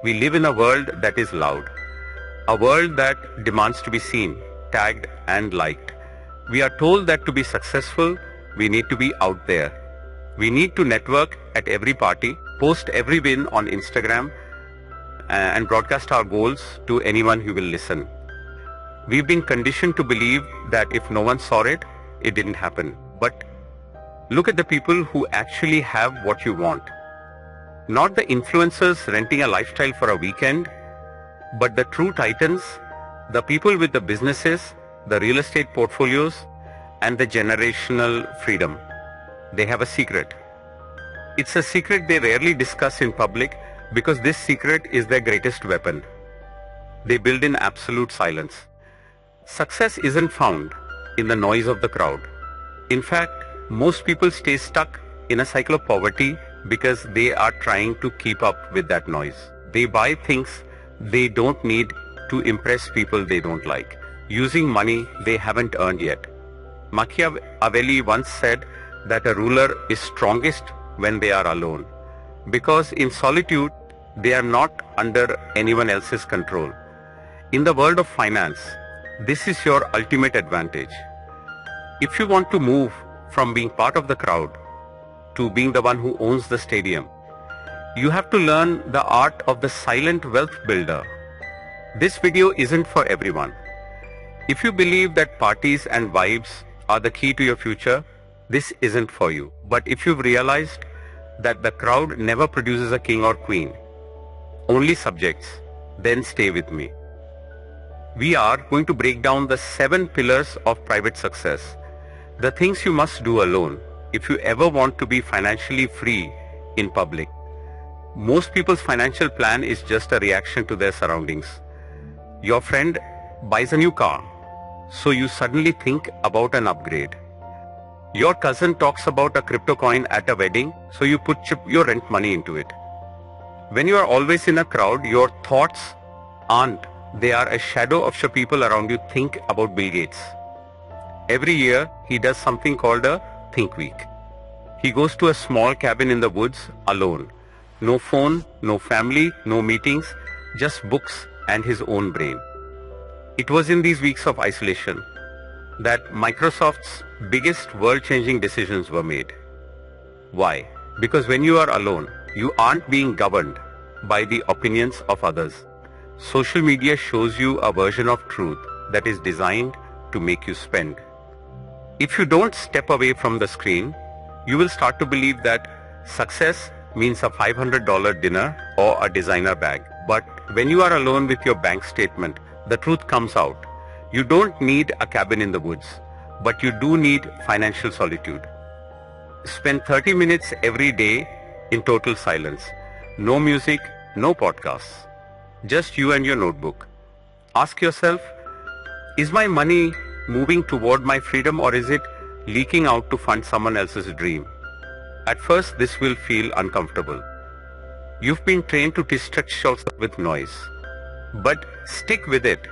We live in a world that is loud, a world that demands to be seen, tagged and liked. We are told that to be successful, we need to be out there. We need to network at every party, post every win on Instagram, and broadcast our goals to anyone who will listen. We've been conditioned to believe that if no one saw it, it didn't happen. But look at the people who actually have what you want. Not the influencers renting a lifestyle for a weekend, but the true titans, the people with the businesses, the real estate portfolios, and the generational freedom. They have a secret. It's a secret they rarely discuss in public because this secret is their greatest weapon. They build in absolute silence. Success isn't found in the noise of the crowd. In fact, most people stay stuck in a cycle of poverty because they are trying to keep up with that noise. They buy things they don't need to impress people they don't like, using money they haven't earned yet. Machiavelli once said that a ruler is strongest when they are alone, because in solitude they are not under anyone else's control. In the world of finance, this is your ultimate advantage. If you want to move from being part of the crowd to being the one who owns the stadium, you have to learn the art of the silent wealth builder. This video isn't for everyone. If you believe that parties and vibes are the key to your future, this isn't for you. But if you've realized that the crowd never produces a king or queen, only subjects, then stay with me. We are going to break down the 7 pillars of private success, the things you must do alone if you ever want to be financially free in public. Most people's financial plan is just a reaction to their surroundings. Your friend buys a new car, so you suddenly think about an upgrade. Your cousin talks about a crypto coin at a wedding, so you put your rent money into it. When you are always in a crowd, your thoughts aren't. They are a shadow of the people around you. Think about Bill Gates. Every year, he does something called a Think Week. He goes to a small cabin in the woods alone. No phone, no family, no meetings, just books and his own brain. It was in these weeks of isolation that Microsoft's biggest world-changing decisions were made. Why? Because when you are alone, you aren't being governed by the opinions of others. Social media shows you a version of truth that is designed to make you spend. If you don't step away from the screen, you will start to believe that success means a $500 dinner or a designer bag. But when you are alone with your bank statement, the truth comes out. You don't need a cabin in the woods, but you do need financial solitude. Spend 30 minutes every day in total silence. No music, no podcasts. Just you and your notebook. Ask yourself, is my money moving toward my freedom or is it leaking out to fund someone else's dream? At first, this will feel uncomfortable. You've been trained to distract yourself with noise. But stick with it.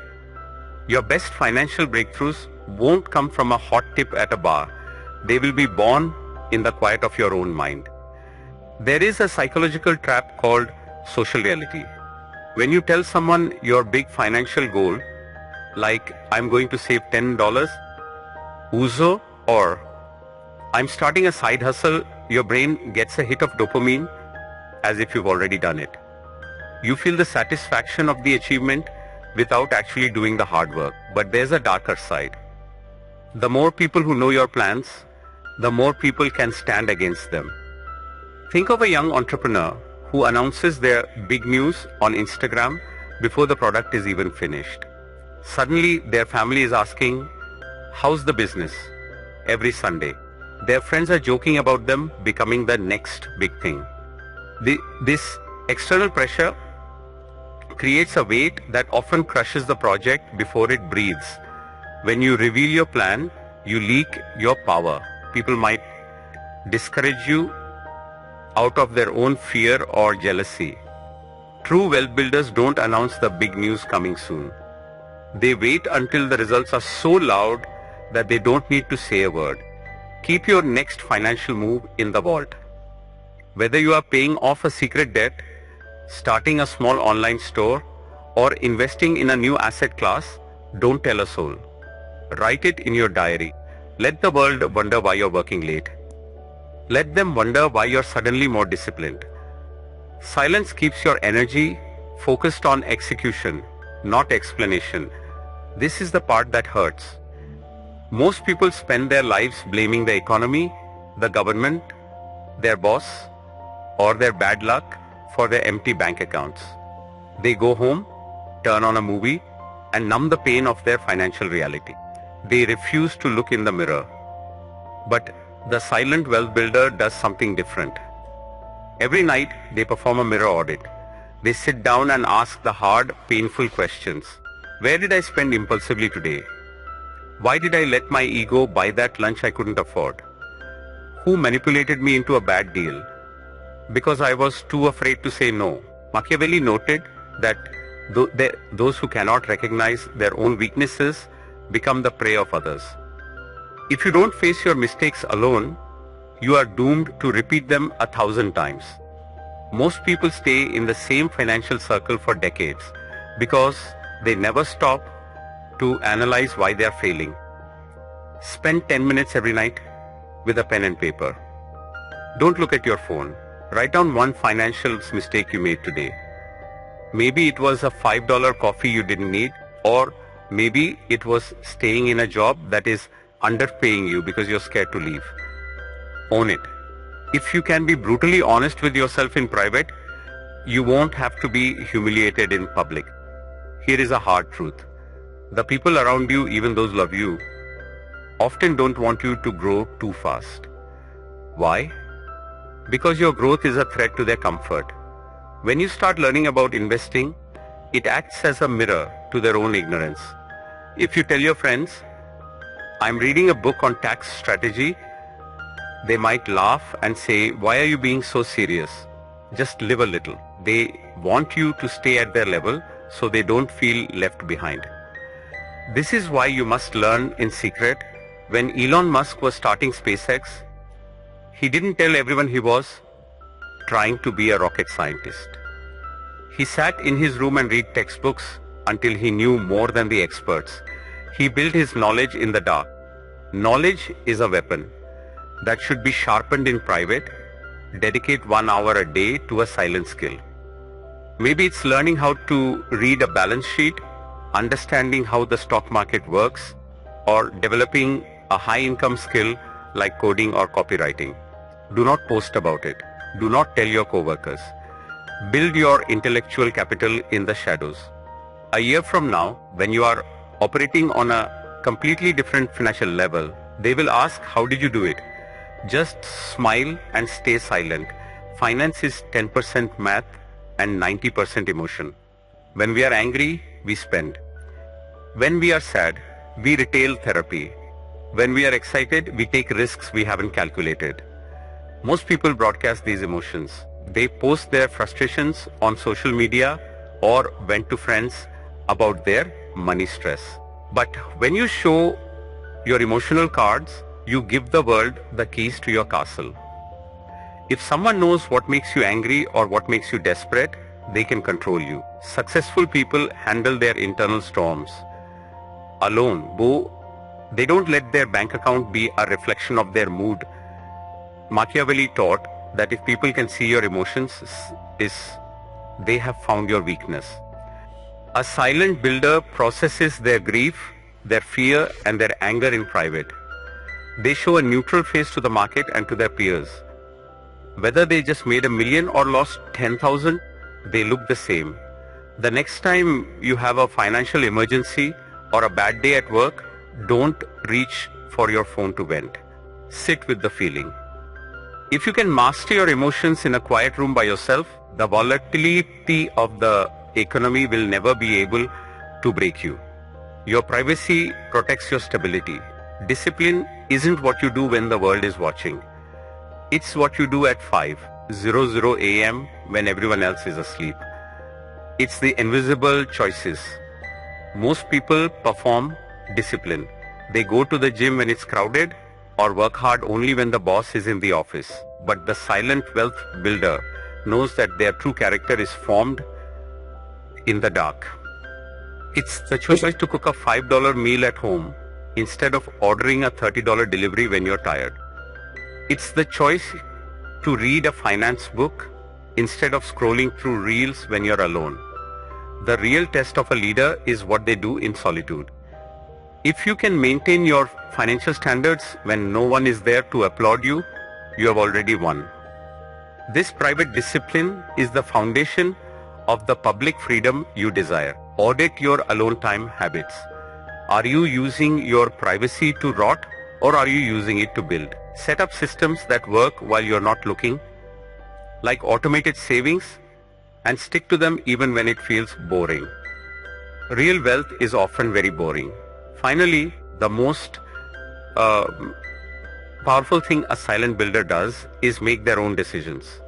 Your best financial breakthroughs won't come from a hot tip at a bar. They will be born in the quiet of your own mind. There is a psychological trap called social reality. When you tell someone your big financial goal, like I'm going to save $10, Uzo, or I'm starting a side hustle, your brain gets a hit of dopamine as if you've already done it. You feel the satisfaction of the achievement without actually doing the hard work. But there's a darker side. The more people who know your plans, the more people can stand against them. Think of a young entrepreneur who announces their big news on Instagram before the product is even finished. Suddenly, their family is asking, how's the business? Every Sunday. Their friends are joking about them becoming the next big thing. This external pressure creates a weight that often crushes the project before it breathes. When you reveal your plan, you leak your power. People might discourage you out of their own fear or jealousy. True wealth builders don't announce the big news coming soon. They wait until the results are so loud that they don't need to say a word. Keep your next financial move in the vault. Whether you are paying off a secret debt, starting a small online store, or investing in a new asset class, don't tell a soul. Write it in your diary. Let the world wonder why you're working late. Let them wonder why you're suddenly more disciplined. Silence keeps your energy focused on execution, not explanation. This is the part that hurts. Most people spend their lives blaming the economy, the government, their boss, or their bad luck for their empty bank accounts. They go home, turn on a movie, and numb the pain of their financial reality. They refuse to look in the mirror. But the silent wealth builder does something different. Every night, they perform a mirror audit. They sit down and ask the hard, painful questions. Where did I spend impulsively today? Why did I let my ego buy that lunch I couldn't afford? Who manipulated me into a bad deal? Because I was too afraid to say no. Machiavelli noted that those who cannot recognize their own weaknesses become the prey of others. If you don't face your mistakes alone, you are doomed to repeat them 1,000 times. Most people stay in the same financial circle for decades because they never stop to analyze why they are failing. Spend 10 minutes every night with a pen and paper. Don't look at your phone. Write down one financial mistake you made today. Maybe it was a $5 coffee you didn't need, or maybe it was staying in a job that is underpaying you because you're scared to leave. Own it. If you can be brutally honest with yourself in private, you won't have to be humiliated in public. Here is a hard truth. The people around you, even those who love you, often don't want you to grow too fast. Why? Because your growth is a threat to their comfort. When you start learning about investing, it acts as a mirror to their own ignorance. If you tell your friends, I'm reading a book on tax strategy, they might laugh and say, why are you being so serious? Just live a little. They want you to stay at their level so they don't feel left behind. This is why you must learn in secret. When Elon Musk was starting SpaceX, he didn't tell everyone he was trying to be a rocket scientist. He sat in his room and read textbooks until he knew more than the experts. He built his knowledge in the dark. Knowledge is a weapon that should be sharpened in private. Dedicate 1 hour a day to a silent skill. Maybe it's learning how to read a balance sheet, understanding how the stock market works, or developing a high-income skill like coding or copywriting. Do not post about it. Do not tell your coworkers. Build your intellectual capital in the shadows. A year from now, when you are operating on a completely different financial level, they will ask, how did you do it? Just smile and stay silent. Finance is 10% math and 90% emotion. When we are angry, we spend. When we are sad, we retail therapy. When we are excited, we take risks we haven't calculated. Most people broadcast these emotions. They post their frustrations on social media or vent to friends about their money stress. But when you show your emotional cards, you give the world the keys to your castle. If someone knows what makes you angry or what makes you desperate, they can control you. Successful people handle their internal storms alone. They don't let their bank account be a reflection of their mood. Machiavelli taught that if people can see your emotions, they have found your weakness. A silent builder processes their grief, their fear, and their anger in private. They show a neutral face to the market and to their peers. Whether they just made $1 million or lost 10,000, they look the same. The next time you have a financial emergency or a bad day at work, don't reach for your phone to vent. Sit with the feeling. If you can master your emotions in a quiet room by yourself, the volatility of the economy will never be able to break you. Your privacy protects your stability. Discipline isn't what you do when the world is watching. It's what you do at 5:00 a.m. when everyone else is asleep. It's the invisible choices. Most people perform discipline. They go to the gym when it's crowded or work hard only when the boss is in the office. But the silent wealth builder knows that their true character is formed in the dark. It's the choice to cook a $5 meal at home instead of ordering a $30 delivery when you're tired. It's the choice to read a finance book instead of scrolling through reels when you're alone. The real test of a leader is what they do in solitude. If you can maintain your financial standards when no one is there to applaud you, you have already won. This private discipline is the foundation of the public freedom you desire. Audit your alone time habits. Are you using your privacy to rot, or are you using it to build? Set up systems that work while you're not looking, like automated savings, and stick to them even when it feels boring. Real wealth is often very boring. Finally, the most powerful thing a silent builder does is make their own decisions.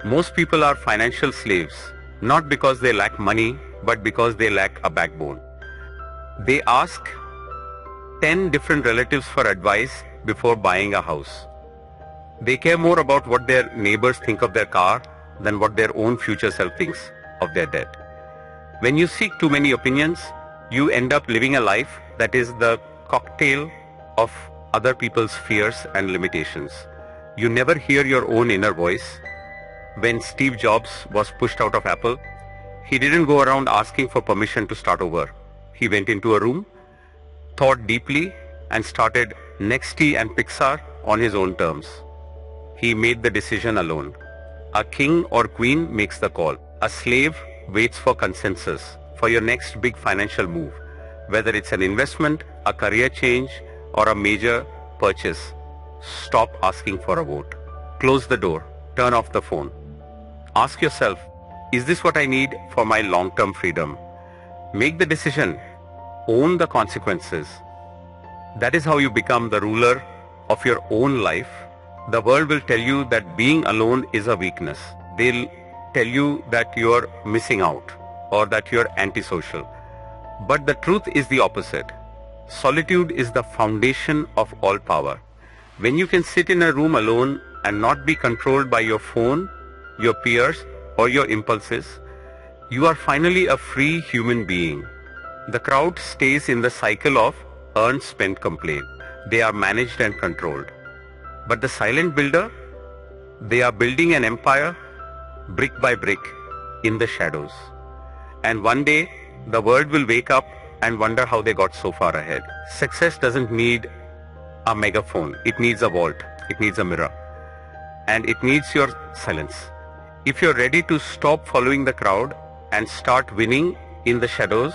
Most people are financial slaves, not because they lack money, but because they lack a backbone. They ask 10 different relatives for advice before buying a house. They care more about what their neighbors think of their car than what their own future self thinks of their debt. When you seek too many opinions, you end up living a life that is the cocktail of other people's fears and limitations. You never hear your own inner voice. When Steve Jobs was pushed out of Apple, he didn't go around asking for permission to start over. He went into a room, thought deeply, and started Nexty and Pixar on his own terms. He made the decision alone. A king or queen makes the call. A slave waits for consensus for your next big financial move, whether it's an investment, a career change, or a major purchase. Stop asking for a vote. Close the door. Turn off the phone. Ask yourself, is this what I need for my long-term freedom? Make the decision. Own the consequences. That is how you become the ruler of your own life. The world will tell you that being alone is a weakness. They'll tell you that you're missing out or that you're antisocial. But the truth is the opposite. Solitude is the foundation of all power. When you can sit in a room alone and not be controlled by your phone, your peers, or your impulses, you are finally a free human being. The crowd stays in the cycle of earn, spend, complain. They are managed and controlled. But the silent builder, they are building an empire brick by brick in the shadows. And one day, the world will wake up and wonder how they got so far ahead. Success doesn't need a megaphone. It needs a vault. It needs a mirror. And it needs your silence. If you're ready to stop following the crowd and start winning in the shadows,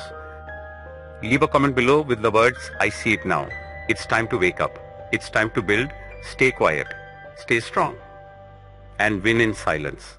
leave a comment below with the words, I see it now. It's time to wake up. It's time to build. Stay quiet. Stay strong. And win in silence.